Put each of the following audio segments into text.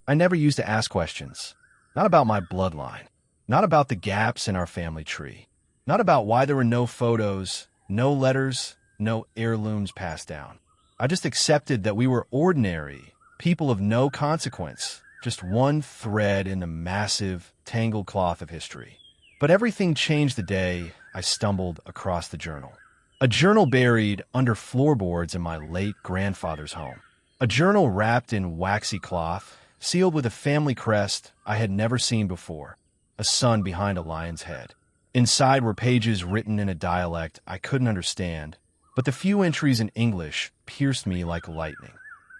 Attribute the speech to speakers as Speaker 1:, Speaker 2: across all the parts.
Speaker 1: I never used to ask questions. Not about my bloodline. Not about the gaps in our family tree. Not about why there were no photos, no letters, no heirlooms passed down. I just accepted that we were ordinary, people of no consequence, just one thread in the massive, tangled cloth of history. But everything changed the day I stumbled across the journal. A journal buried under floorboards in my late grandfather's home. A journal wrapped in waxy cloth, sealed with a family crest I had never seen before, a sun behind a lion's head. Inside were pages written in a dialect I couldn't understand, but the few entries in English pierced me like lightning.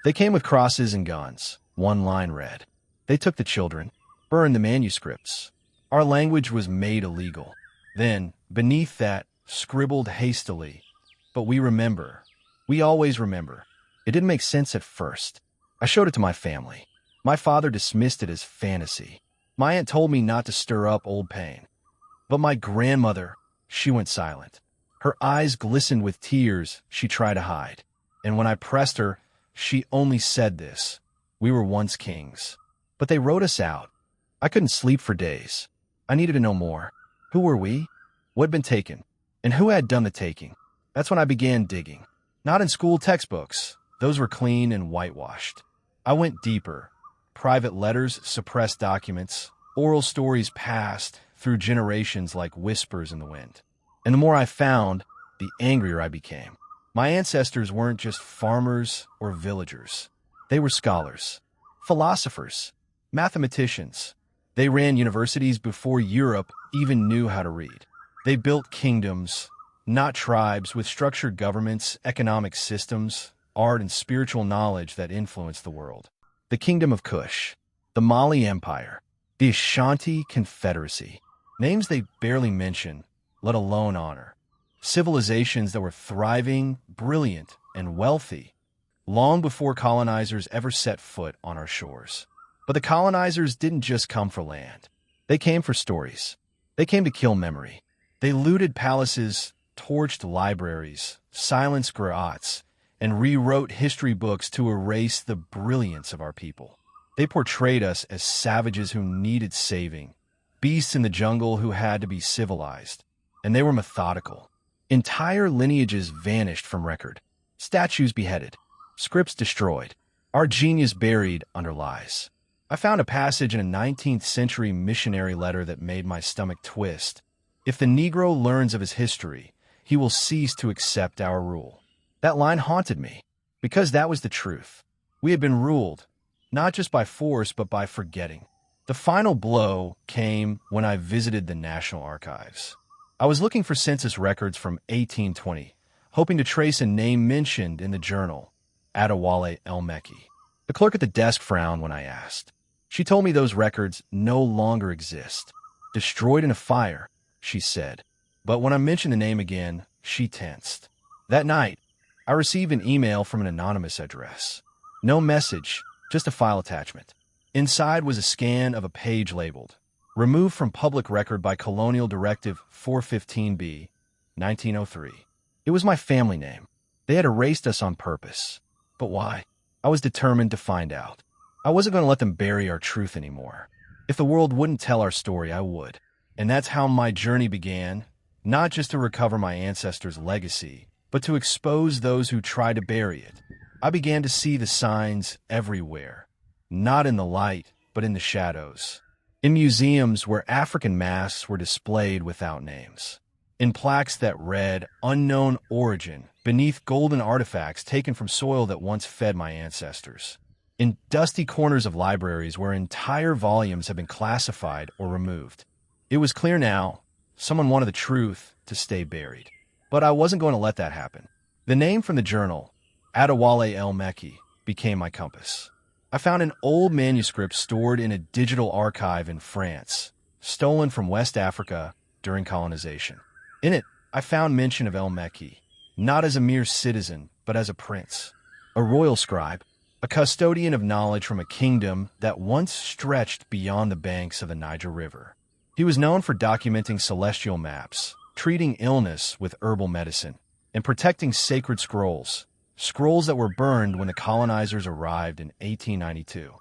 Speaker 1: They came with crosses and guns. One line read, "They took the children, burned the manuscripts. Our language was made illegal." Then, beneath that, scribbled hastily, "But we remember. We always remember." It didn't make sense at first. I showed it to my family. My father dismissed it as fantasy. My aunt told me not to stir up old pain. But my grandmother, she went silent. Her eyes glistened with tears she tried to hide. And when I pressed her, she only said this: "We were once kings. But they wrote us out." I couldn't sleep for days. I needed to know more. Who were we? What had been taken? And who had done the taking? That's when I began digging. Not in school textbooks. Those were clean and whitewashed. I went deeper. Private letters, suppressed documents, oral stories passed through generations like whispers in the wind. And the more I found, the angrier I became. My ancestors weren't just farmers or villagers. They were scholars, philosophers, mathematicians. They ran universities before Europe even knew how to read. They built kingdoms, not tribes, with structured governments, economic systems, art, and spiritual knowledge that influenced the world. The Kingdom of Kush, the Mali Empire, the Ashanti Confederacy, names they barely mention, let alone honor. Civilizations that were thriving, brilliant, and wealthy, long before colonizers ever set foot on our shores. But the colonizers didn't just come for land. They came for stories. They came to kill memory. They looted palaces, torched libraries, silenced griots, and rewrote history books to erase the brilliance of our people. They portrayed us as savages who needed saving, beasts in the jungle who had to be civilized. And they were methodical. Entire lineages vanished from record, statues beheaded, scripts destroyed, our genius buried under lies. I found a passage in a 19th century missionary letter that made my stomach twist. "If the Negro learns of his history, he will cease to accept our rule." That line haunted me, because that was the truth. We had been ruled, not just by force, but by forgetting. The final blow came when I visited the National Archives. I was looking for census records from 1820, hoping to trace a name mentioned in the journal, Adewale El-Mekki. The clerk at the desk frowned when I asked. She told me those records no longer exist. "Destroyed in a fire," she said. But when I mentioned the name again, she tensed. That night, I received an email from an anonymous address. No message, just a file attachment. Inside was a scan of a page labeled, "Removed from public record by Colonial Directive 415B, 1903. It was my family name. They had erased us on purpose. But why? I was determined to find out. I wasn't going to let them bury our truth anymore. If the world wouldn't tell our story, I would. And that's how my journey began, not just to recover my ancestors' legacy, but to expose those who tried to bury it. I began to see the signs everywhere, not in the light, but in the shadows. In museums where African masks were displayed without names. In plaques that read "Unknown Origin" beneath golden artifacts taken from soil that once fed my ancestors. In dusty corners of libraries where entire volumes had been classified or removed. It was clear now, someone wanted the truth to stay buried. But I wasn't going to let that happen. The name from the journal, Adewale El-Mekki, became my compass. I found an old manuscript stored in a digital archive in France, stolen from West Africa during colonization. In it, I found mention of El-Mekki, not as a mere citizen, but as a prince, a royal scribe, a custodian of knowledge from a kingdom that once stretched beyond the banks of the Niger River. He was known for documenting celestial maps, treating illness with herbal medicine, and protecting sacred scrolls that were burned when the colonizers arrived in 1892.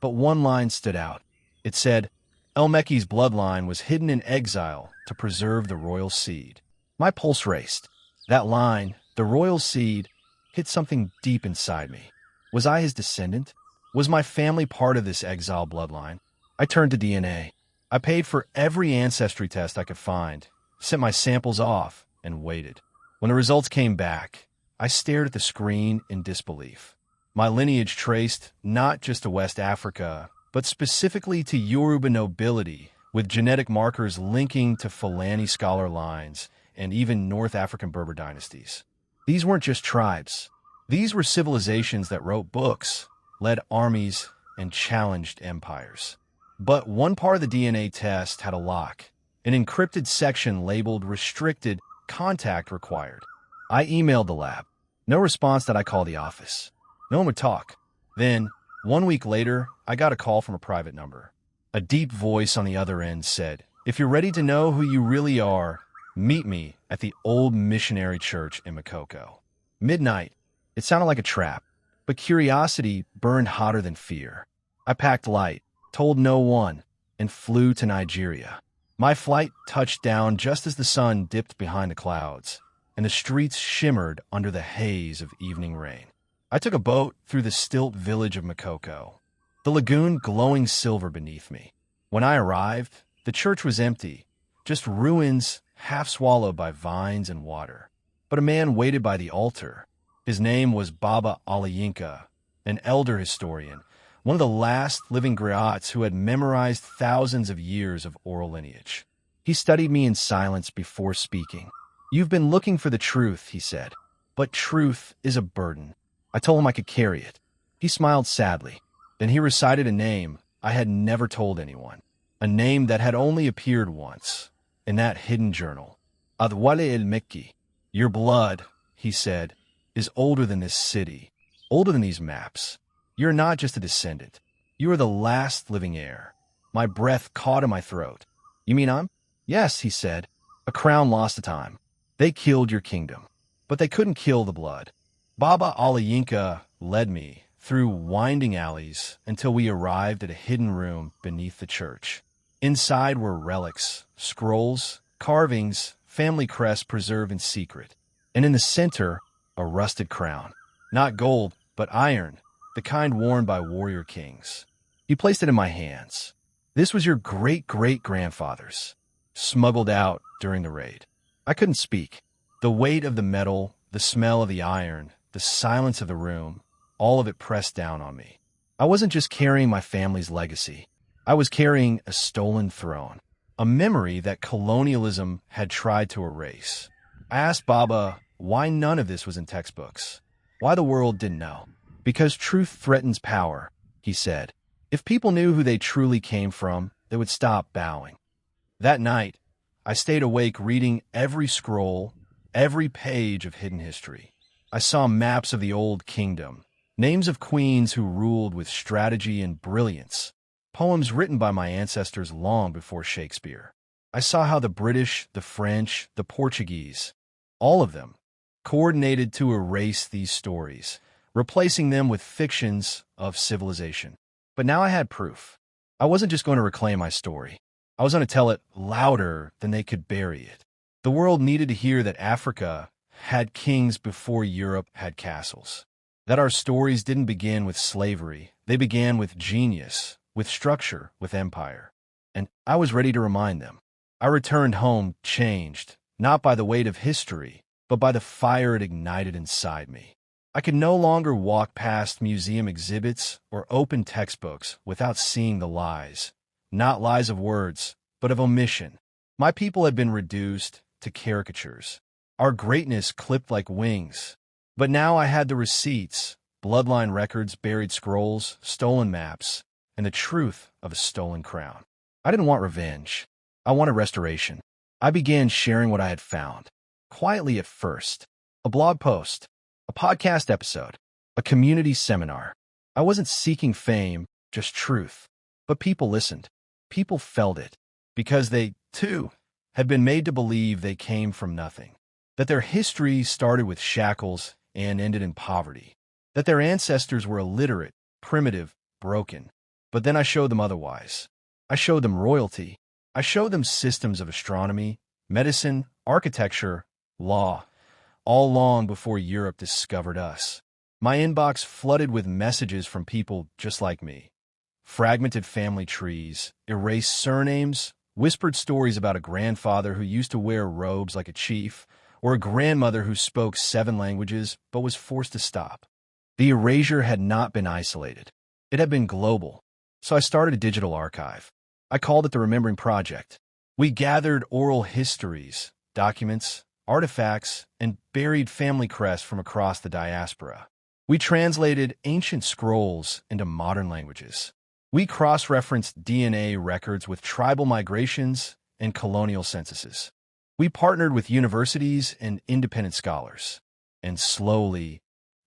Speaker 1: But one line stood out. It said, El-Meki's bloodline was hidden in exile to preserve the royal seed. My pulse raced. That line, the royal seed, hit something deep inside me. Was I his descendant? Was my family part of this exile bloodline? I turned to DNA. I paid for every ancestry test I could find, sent my samples off, and waited. When the results came back, I stared at the screen in disbelief. My lineage traced not just to West Africa, but specifically to Yoruba nobility, with genetic markers linking to Fulani scholar lines and even North African Berber dynasties. These weren't just tribes. These were civilizations that wrote books, led armies, and challenged empires. But one part of the DNA test had a lock, an encrypted section labeled restricted, contact required. I emailed the lab. No response that I called the office. No one would talk. Then, 1 week later, I got a call from a private number. A deep voice on the other end said, "If you're ready to know who you really are, meet me at the old missionary church in Makoko." Midnight. It sounded like a trap, but curiosity burned hotter than fear. I packed light, told no one, and flew to Nigeria. My flight touched down just as the sun dipped behind the clouds, and the streets shimmered under the haze of evening rain. I took a boat through the stilt village of Makoko, the lagoon glowing silver beneath me. When I arrived, the church was empty, just ruins half swallowed by vines and water. But a man waited by the altar. His name was Baba Alayinka, an elder historian, one of the last living griots who had memorized thousands of years of oral lineage. He studied me in silence before speaking. "You've been looking for the truth," he said, "but truth is a burden." I told him I could carry it. He smiled sadly. Then he recited a name I had never told anyone, a name that had only appeared once, in that hidden journal. Adwale el-Mekki. "Your blood," he said, "is older than this city, older than these maps. You're not just a descendant. You are the last living heir." My breath caught in my throat. "You mean I'm?" "Yes," he said. "A crown lost to time. They killed your kingdom, but they couldn't kill the blood." Baba Alayinka led me through winding alleys until we arrived at a hidden room beneath the church. Inside were relics, scrolls, carvings, family crests preserved in secret. And in the center, a rusted crown. Not gold, but iron, the kind worn by warrior kings. He placed it in my hands. "This was your great-great-grandfather's, smuggled out during the raid." I couldn't speak. The weight of the metal, the smell of the iron, the silence of the room, all of it pressed down on me. I wasn't just carrying my family's legacy. I was carrying a stolen throne, a memory that colonialism had tried to erase. I asked Baba why none of this was in textbooks, why the world didn't know. "Because truth threatens power," he said. "If people knew who they truly came from, they would stop bowing." That night, I stayed awake reading every scroll, every page of hidden history. I saw maps of the Old Kingdom, names of queens who ruled with strategy and brilliance, poems written by my ancestors long before Shakespeare. I saw how the British, the French, the Portuguese, all of them, coordinated to erase these stories, replacing them with fictions of civilization. But now I had proof. I wasn't just going to reclaim my story. I was going to tell it louder than they could bury it. The world needed to hear that Africa had kings before Europe had castles. That our stories didn't begin with slavery. They began with genius, with structure, with empire. And I was ready to remind them. I returned home changed, not by the weight of history, but by the fire it ignited inside me. I could no longer walk past museum exhibits or open textbooks without seeing the lies. Not lies of words, but of omission. My people had been reduced to caricatures. Our greatness clipped like wings. But now I had the receipts, bloodline records, buried scrolls, stolen maps, and the truth of a stolen crown. I didn't want revenge. I wanted restoration. I began sharing what I had found. Quietly at first. A blog post, a podcast episode, a community seminar. I wasn't seeking fame, just truth. But people listened. People felt it. Because they, too, had been made to believe they came from nothing. That their history started with shackles and ended in poverty. That their ancestors were illiterate, primitive, broken. But then I showed them otherwise. I showed them royalty. I showed them systems of astronomy, medicine, architecture, law, all long before Europe discovered us. My inbox flooded with messages from people just like me. Fragmented family trees, erased surnames, whispered stories about a grandfather who used to wear robes like a chief, or a grandmother who spoke 7 languages but was forced to stop. The erasure had not been isolated. It had been global. So I started a digital archive. I called it the Remembering Project. We gathered oral histories, documents, artifacts, and buried family crests from across the diaspora. We translated ancient scrolls into modern languages. We cross-referenced DNA records with tribal migrations and colonial censuses. We partnered with universities and independent scholars. And slowly,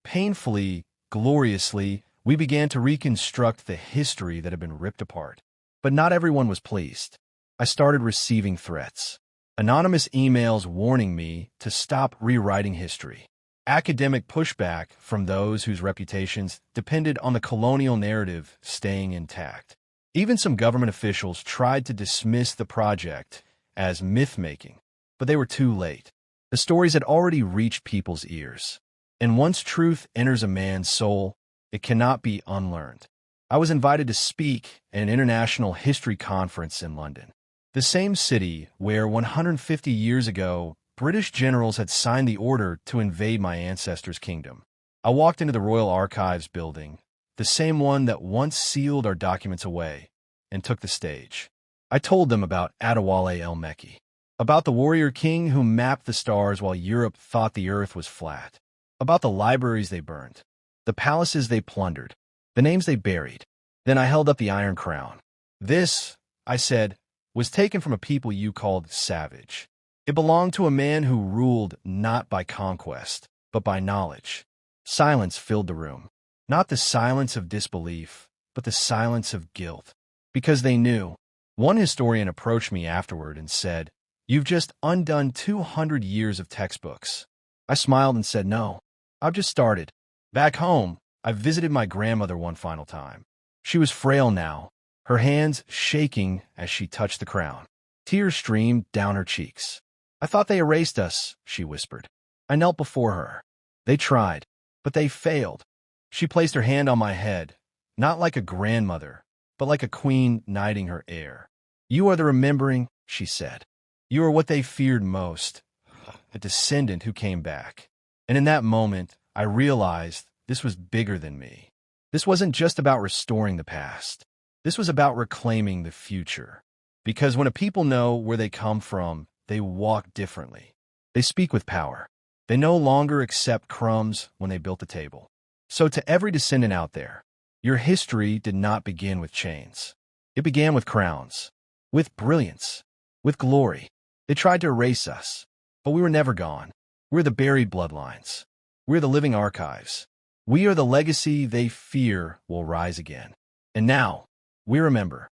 Speaker 1: painfully, gloriously, we began to reconstruct the history that had been ripped apart. But not everyone was pleased. I started receiving threats. Anonymous emails warning me to stop rewriting history. Academic pushback from those whose reputations depended on the colonial narrative staying intact. Even some government officials tried to dismiss the project as myth-making, but they were too late. The stories had already reached people's ears. And once truth enters a man's soul, it cannot be unlearned. I was invited to speak at an international history conference in London, the same city where 150 years ago, British generals had signed the order to invade my ancestors' kingdom. I walked into the Royal Archives building, the same one that once sealed our documents away, and took the stage. I told them about Adewale El-Mekki, about the warrior king who mapped the stars while Europe thought the earth was flat, about the libraries they burned, the palaces they plundered, the names they buried. Then I held up the Iron Crown. This, I said, was taken from a people you called savage. It belonged to a man who ruled not by conquest, but by knowledge. Silence filled the room. Not the silence of disbelief, but the silence of guilt. Because they knew. One historian approached me afterward and said, "You've just undone 200 years of textbooks." I smiled and said, "No, I've just started." Back home, I visited my grandmother one final time. She was frail now, her hands shaking as she touched the crown. Tears streamed down her cheeks. "I thought they erased us," she whispered. I knelt before her. "They tried, but they failed." She placed her hand on my head, not like a grandmother, but like a queen knighting her heir. "You are the remembering," she said. "You are what they feared most, a descendant who came back." And in that moment, I realized this was bigger than me. This wasn't just about restoring the past. This was about reclaiming the future. Because when a people know where they come from, they walk differently. They speak with power. They no longer accept crumbs when they built the table. So to every descendant out there, your history did not begin with chains. It began with crowns, with brilliance, with glory. They tried to erase us, but we were never gone. We're the buried bloodlines. We're the living archives. We are the legacy they fear will rise again. And now, we remember.